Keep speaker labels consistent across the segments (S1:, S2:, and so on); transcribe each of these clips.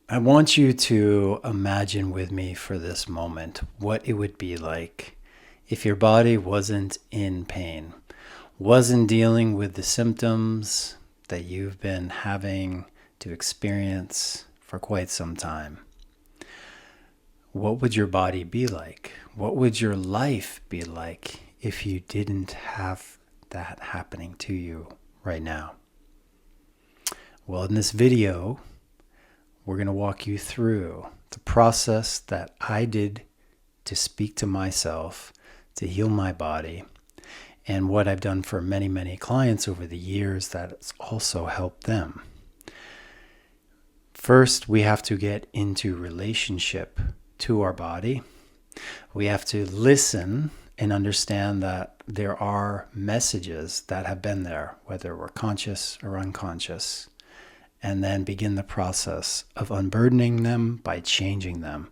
S1: I want you to imagine with me for this moment what it would be like if your body wasn't in pain, wasn't dealing with the symptoms that you've been having to experience for quite some time. What would your body be like? What would your life be like if you didn't have that happening to you right now? Well, in this video, we're going to walk you through the process that I did to speak to myself, to heal my body, and what I've done for many, many clients over the years that's also helped them. First, we have to get into relationship to our body. We have to listen and understand that there are messages that have been there, whether we're conscious or unconscious, and then begin the process of unburdening them by changing them.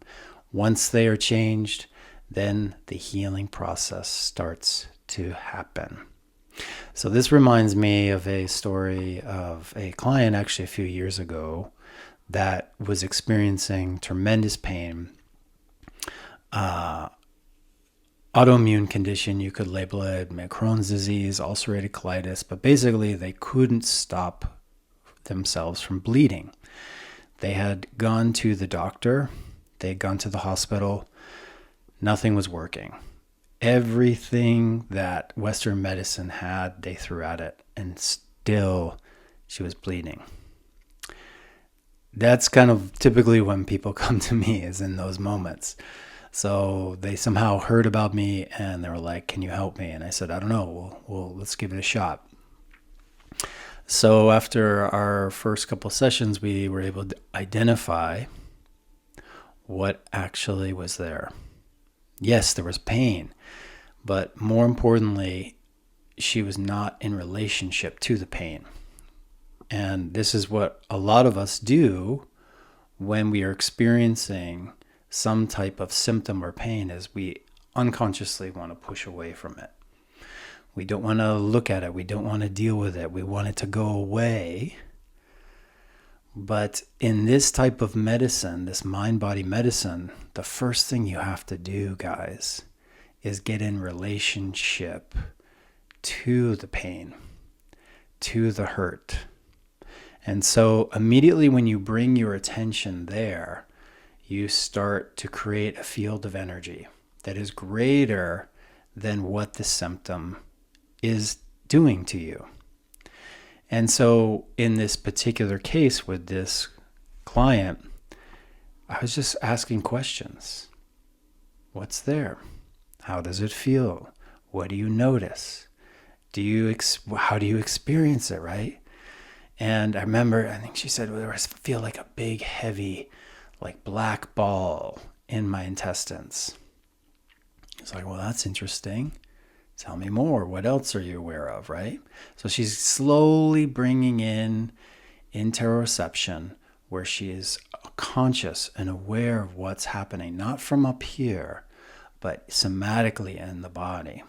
S1: Once they are changed, then the healing process starts to happen. So this reminds me of a story of a client actually a few years ago that was experiencing tremendous pain. Autoimmune condition, you could label it Crohn's disease, ulcerative colitis, but basically they couldn't stop themselves from bleeding. They had gone to the doctor, they had gone to the hospital, nothing was working. Everything that Western medicine had, they threw at it, and still she was bleeding. That's kind of typically when people come to me, is in those moments. So they somehow heard about me and they were like, can you help me? And I said, I don't know, well, let's give it a shot. So after our first couple sessions, we were able to identify what actually was there. Yes, there was pain, but more importantly, she was not in relationship to the pain. And this is what a lot of us do when we are experiencing some type of symptom or pain, is we unconsciously want to push away from it. We don't want to look at it. We don't want to deal with it. We want it to go away. But in this type of medicine, this mind-body medicine, the first thing you have to do, guys, is get in relationship to the pain, to the hurt. And so immediately when you bring your attention there, you start to create a field of energy that is greater than what the symptom is doing to you. And so in this particular case with this client, I was just asking questions. What's there? How does it feel? What do you notice? How do you experience it, right? And I remember, I think she said, well, I feel like a big, heavy, like black ball in my intestines. It's like, well, that's interesting. Tell me more. What else are you aware of, right? So she's slowly bringing in interoception, where she is conscious and aware of what's happening, not from up here, but somatically in the body,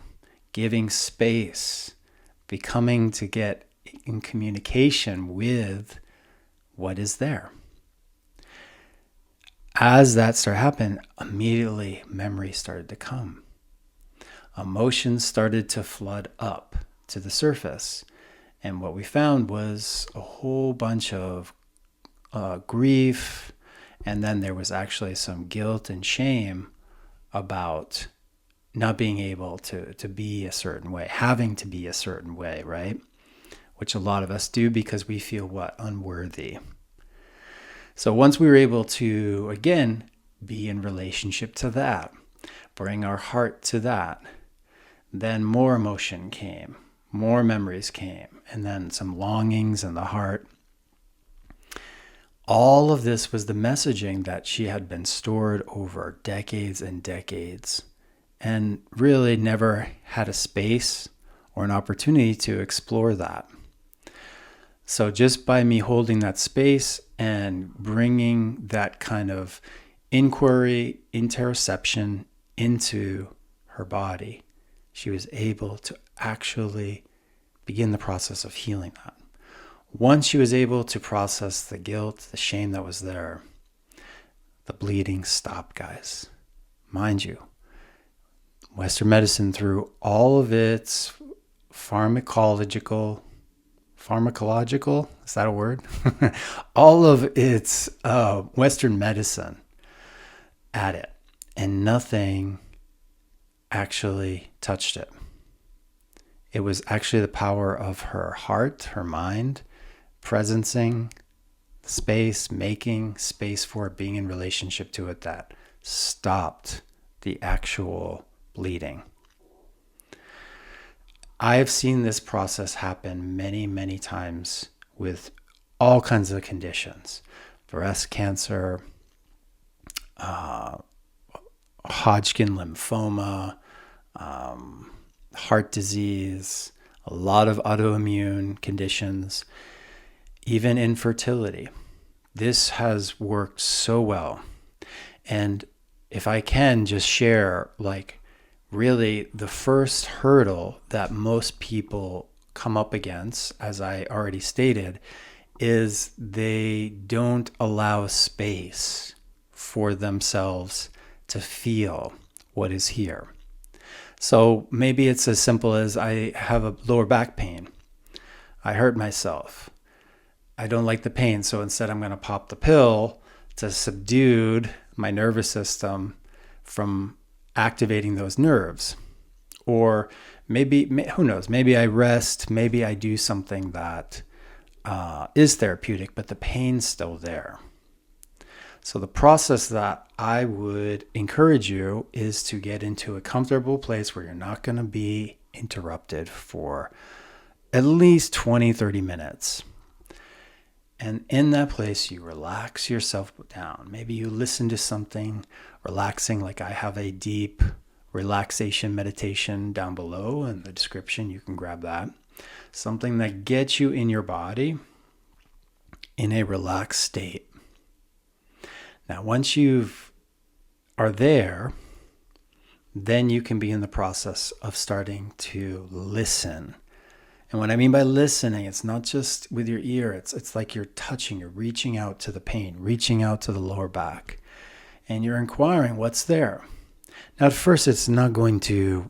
S1: giving space, becoming to get in communication with what is there. As that started happening, immediately memory started to come. Emotions started to flood up to the surface. And what we found was a whole bunch of grief. And then there was actually some guilt and shame about not being able to be a certain way, having to be a certain way, right? Which a lot of us do because we feel unworthy. So once we were able to, again, be in relationship to that, bring our heart to that, then more emotion came, more memories came, and then some longings in the heart. All of this was the messaging that she had been stored over decades and decades, and really never had a space or an opportunity to explore that. So just by me holding that space and bringing that kind of inquiry, interoception into her body, she was able to actually begin the process of healing that. Once she was able to process the guilt, the shame that was there, the bleeding stopped, guys. Mind you, Western medicine, through all of its pharmacological, is that a word? All of its Western medicine at it, and nothing actually touched it. It was actually the power of her heart, her mind, presencing space, making space for it, being in relationship to it, that stopped the actual bleeding. I have seen this process happen many, many times with all kinds of conditions. Breast cancer, Hodgkin lymphoma, heart disease, a lot of autoimmune conditions, even infertility. This has worked so well. And if I can just share, like, really the first hurdle that most people come up against, as I already stated, is they don't allow space for themselves to feel what is here. So maybe it's as simple as, I have a lower back pain. I hurt myself. I don't like the pain, so instead I'm going to pop the pill to subdue my nervous system from activating those nerves. Or maybe, who knows, maybe I rest, maybe I do something that is therapeutic, but the pain's still there. So the process that I would encourage you is to get into a comfortable place where you're not going to be interrupted for at least 20, 30 minutes. And in that place, you relax yourself down. Maybe you listen to something relaxing, like I have a deep relaxation meditation down below in the description. You can grab that. Something that gets you in your body in a relaxed state. Now, once you are there, then you can be in the process of starting to listen. And what I mean by listening, it's not just with your ear. It's like you're touching, you're reaching out to the pain, reaching out to the lower back, and you're inquiring what's there. Now, at first, it's not going to,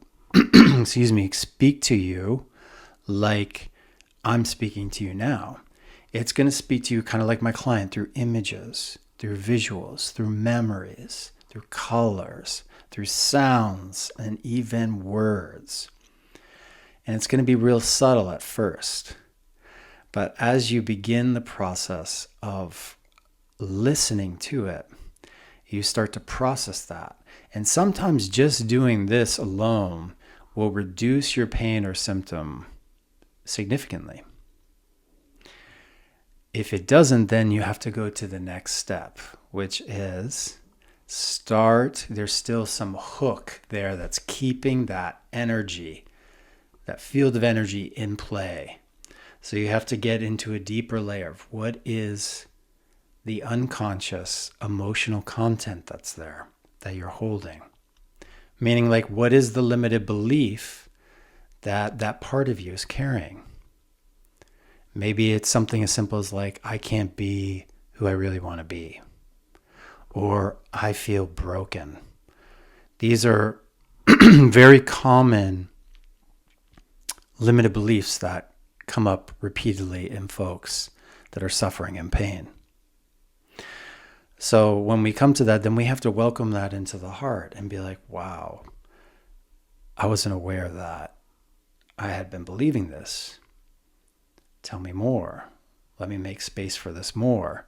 S1: speak to you like I'm speaking to you now. It's going to speak to you kind of like my client, through images, through visuals, through memories, through colors, through sounds, and even words. And it's going to be real subtle at first. But as you begin the process of listening to it, you start to process that. And sometimes just doing this alone will reduce your pain or symptom significantly. If it doesn't, then you have to go to the next step, which is there's still some hook there that's keeping that energy, that field of energy in play. So you have to get into a deeper layer of what is the unconscious emotional content that's there, that you're holding. Meaning, like, what is the limited belief that that part of you is carrying? Maybe it's something as simple as, like, I can't be who I really want to be. Or I feel broken. These are very common limited beliefs that come up repeatedly in folks that are suffering in pain. So when we come to that, then we have to welcome that into the heart and be like, wow, I wasn't aware that I had been believing this. Tell me more. Let me make space for this more.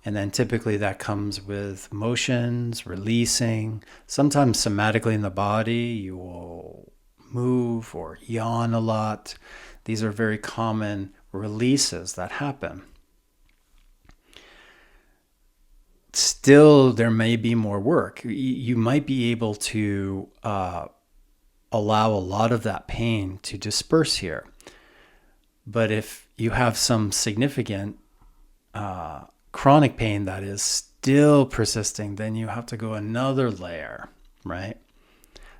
S1: And then typically that comes with motions, releasing. Sometimes somatically in the body, you will move or yawn a lot. These are very common releases that happen. Still, there may be more work. You might be able to allow a lot of that pain to disperse here. But if you have some significant chronic pain that is still persisting, then you have to go another layer, right?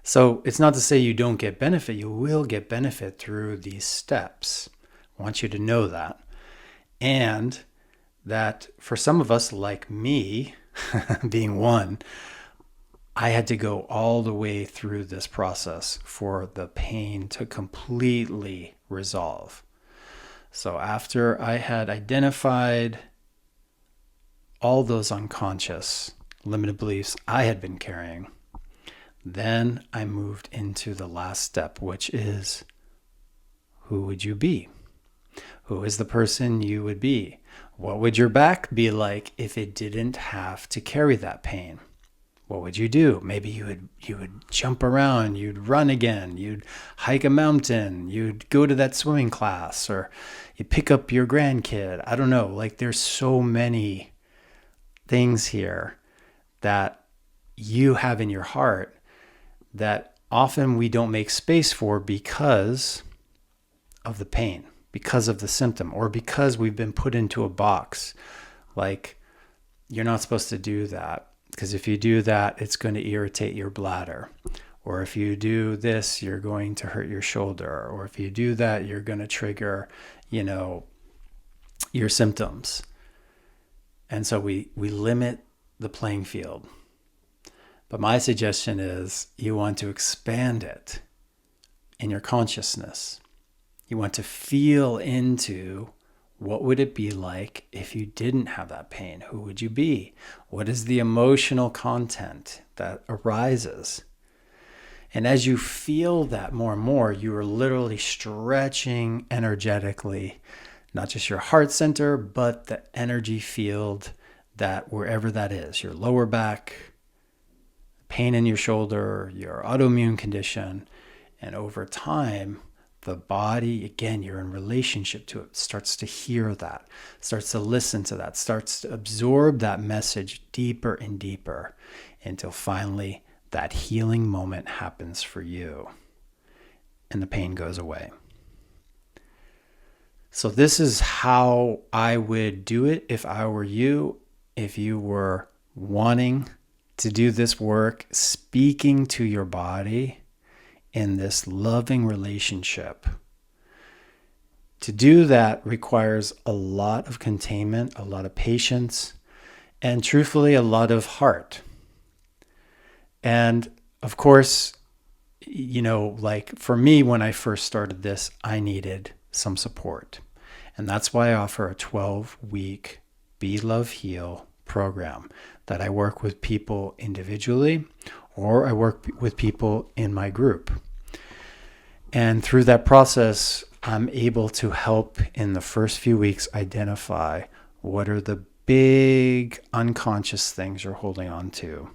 S1: So it's not to say you don't get benefit. You will get benefit through these steps. I want you to know that. And that for some of us, like me, being one, I had to go all the way through this process for the pain to completely resolve. So after I had identified all those unconscious limited beliefs I had been carrying, then I moved into the last step, which is, who would you be? Who is the person you would be? What would your back be like if it didn't have to carry that pain? What would you do? Maybe you would jump around, you'd run again, you'd hike a mountain, you'd go to that swimming class, or you pick up your grandkid. I don't know. Like, there's so many things here that you have in your heart that often we don't make space for because of the pain, because of the symptom, or because we've been put into a box. Like, you're not supposed to do that, because if you do that, it's going to irritate your bladder. Or if you do this, you're going to hurt your shoulder. Or if you do that, you're going to trigger, your symptoms. And so we limit the playing field. But my suggestion is you want to expand it in your consciousness. You want to feel into, what would it be like if you didn't have that pain? Who would you be? What is the emotional content that arises? And as you feel that more and more, you are literally stretching energetically, not just your heart center, but the energy field that wherever that is, your lower back, pain in your shoulder, your autoimmune condition. And over time, the body, again, you're in relationship to it, starts to hear that, starts to listen to that, starts to absorb that message deeper and deeper until finally that healing moment happens for you and the pain goes away. So this is how I would do it if I were you, if you were wanting to do this work, speaking to your body in this loving relationship. To do that requires a lot of containment, a lot of patience, and truthfully, a lot of heart. And of course, like for me, when I first started this, I needed some support. And that's why I offer a 12-week Be Love Heal program that I work with people individually, or I work with people in my group. And through that process, I'm able to help in the first few weeks identify what are the big unconscious things you're holding on to.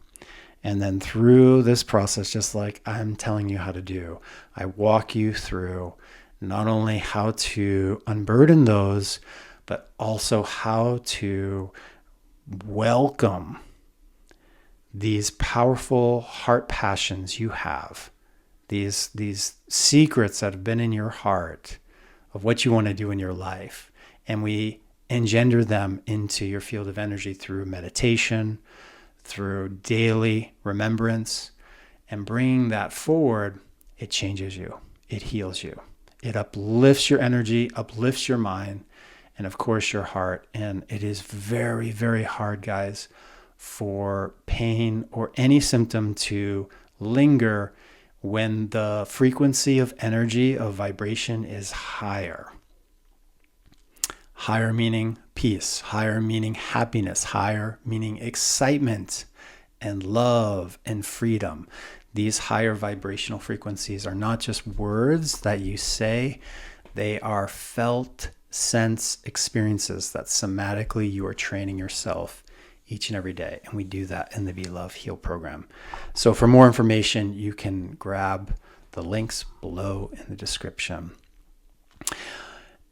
S1: And then through this process, just like I'm telling you how to do, I walk you through not only how to unburden those, but also how to welcome these powerful heart passions you have, these secrets that have been in your heart of what you want to do in your life. And we engender them into your field of energy through meditation, through daily remembrance, and bringing that forward. It changes you. It heals you. It uplifts your energy, uplifts your mind, and of course your heart. And it is very, very hard, guys, for pain or any symptom to linger when the frequency of energy, of vibration, is higher. Higher meaning peace, higher meaning happiness, higher meaning excitement and love and freedom. These higher vibrational frequencies are not just words that you say, they are felt sense experiences that somatically you are training yourself each and every day. And we do that in the Be Love Heal program. So for more information, you can grab the links below in the description.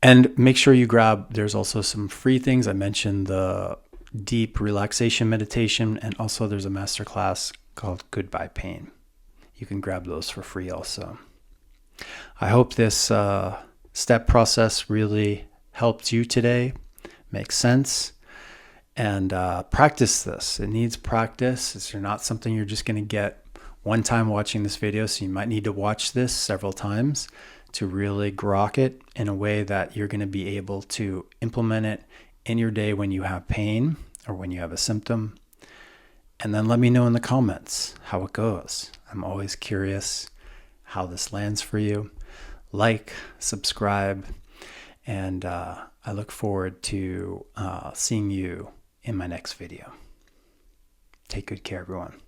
S1: And make sure you grab, there's also some free things. I mentioned the deep relaxation meditation, and also there's a masterclass called Goodbye Pain. You can grab those for free also. I hope this step process really helped you today, makes sense. And practice this. It needs practice. It's not something you're just going to get one time watching this video. So you might need to watch this several times to really grok it in a way that you're going to be able to implement it in your day when you have pain or when you have a symptom. And then let me know in the comments how it goes. I'm always curious how this lands for you. Like, subscribe, and I look forward to seeing you in my next video. Take good care, everyone.